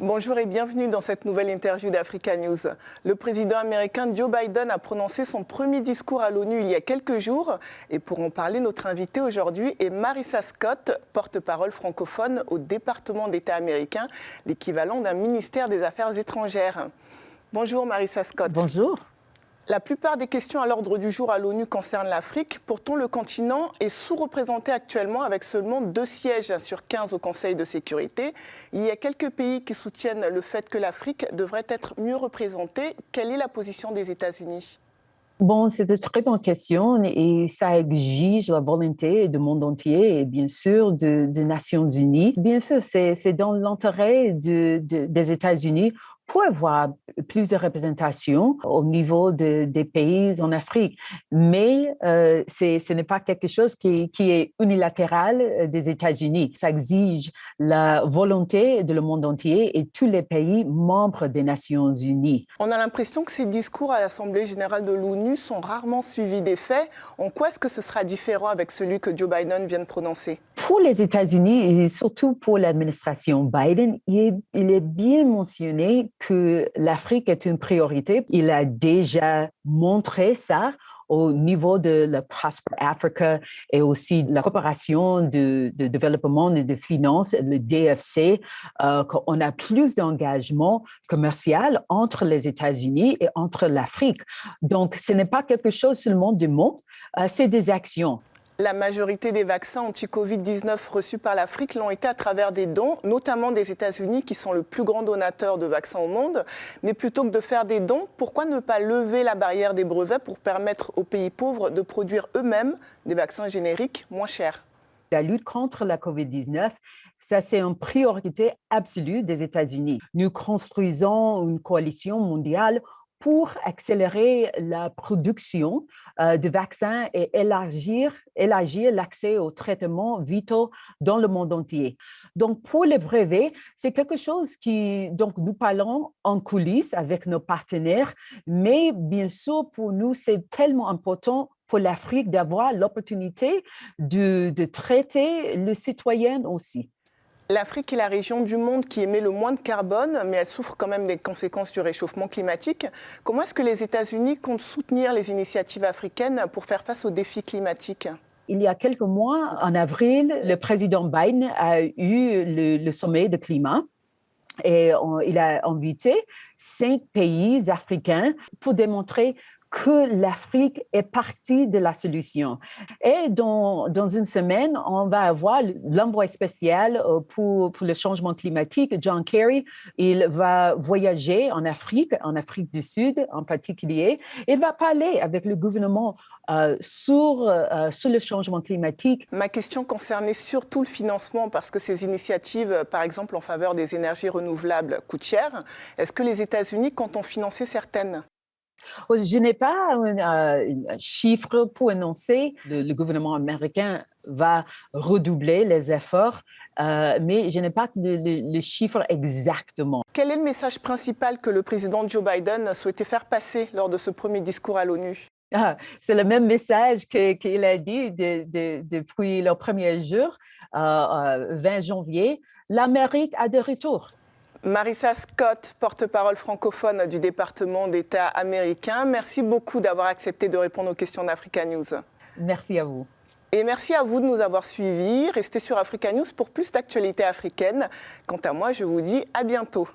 Bonjour et bienvenue dans cette nouvelle interview d'Africa News. Le président américain Joe Biden a prononcé son premier discours à l'ONU il y a quelques jours. Et pour en parler, notre invitée aujourd'hui est Marissa Scott, porte-parole francophone au département d'État américain, l'équivalent d'un ministère des Affaires étrangères. Bonjour Marissa Scott. Bonjour. La plupart des questions à l'ordre du jour à l'ONU concernent l'Afrique. Pourtant, le continent est sous-représenté actuellement avec seulement 2 sièges sur 15 au Conseil de sécurité. Il y a quelques pays qui soutiennent le fait que l'Afrique devrait être mieux représentée. Quelle est la position des États-Unis ? Bon, c'est une très bonne question et ça exige la volonté du monde entier et bien sûr des Nations Unies. Bien sûr, c'est dans l'intérêt des États-Unis pour avoir plus de représentation au niveau des pays en Afrique. Mais ce n'est pas quelque chose qui est unilatéral des États-Unis. Ça exige la volonté de le monde entier et tous les pays membres des Nations Unies. On a l'impression que ces discours à l'Assemblée générale de l'ONU sont rarement suivis des faits. En quoi est-ce que ce sera différent avec celui que Joe Biden vient de prononcer ? Pour les États-Unis et surtout pour l'administration Biden, il est bien mentionné que l'Afrique est une priorité. Il a déjà montré ça au niveau de la Prosper Africa et aussi de la coopération de développement et de finances, le DFC, qu'on a plus d'engagement commercial entre les États-Unis et entre l'Afrique. Donc, ce n'est pas quelque chose seulement de mots, c'est des actions. La majorité des vaccins anti-Covid-19 reçus par l'Afrique l'ont été à travers des dons, notamment des États-Unis qui sont le plus grand donateur de vaccins au monde. Mais plutôt que de faire des dons, pourquoi ne pas lever la barrière des brevets pour permettre aux pays pauvres de produire eux-mêmes des vaccins génériques moins chers ? La lutte contre la COVID-19, ça, c'est une priorité absolue des États-Unis. Nous construisons une coalition mondiale pour accélérer la production de vaccins et élargir l'accès aux traitements vitaux dans le monde entier. Donc, pour les brevets, c'est quelque chose donc nous parlons en coulisses avec nos partenaires, mais bien sûr, pour nous, c'est tellement important pour l'Afrique d'avoir l'opportunité de traiter les citoyens aussi. L'Afrique est la région du monde qui émet le moins de carbone, mais elle souffre quand même des conséquences du réchauffement climatique. Comment est-ce que les États-Unis comptent soutenir les initiatives africaines pour faire face aux défis climatiques ? Il y a quelques mois, en avril, le président Biden a eu le sommet de climat. Et il a invité 5 pays africains pour démontrer que l'Afrique est partie de la solution. Et dans une semaine, on va avoir l'envoyé spécial pour le changement climatique, John Kerry. Il va voyager en Afrique du Sud en particulier. Il va parler avec le gouvernement sur le changement climatique. Ma question concernait surtout le financement parce que ces initiatives, par exemple en faveur des énergies renouvelables, coûtent cher. Est-ce que les États-Unis comptent en financer certaines ? Je n'ai pas un chiffre pour annoncer. Le gouvernement américain va redoubler les efforts, mais je n'ai pas le chiffre exactement. Quel est le message principal que le président Joe Biden souhaitait faire passer lors de ce premier discours à l'ONU ? C'est le même message qu'il a dit depuis le premier jour, 20 janvier. L'Amérique a de retour. Marissa Scott, porte-parole francophone du département d'État américain. Merci beaucoup d'avoir accepté de répondre aux questions d'Africa News. Merci à vous. Et merci à vous de nous avoir suivis. Restez sur Africa News pour plus d'actualités africaines. Quant à moi, je vous dis à bientôt.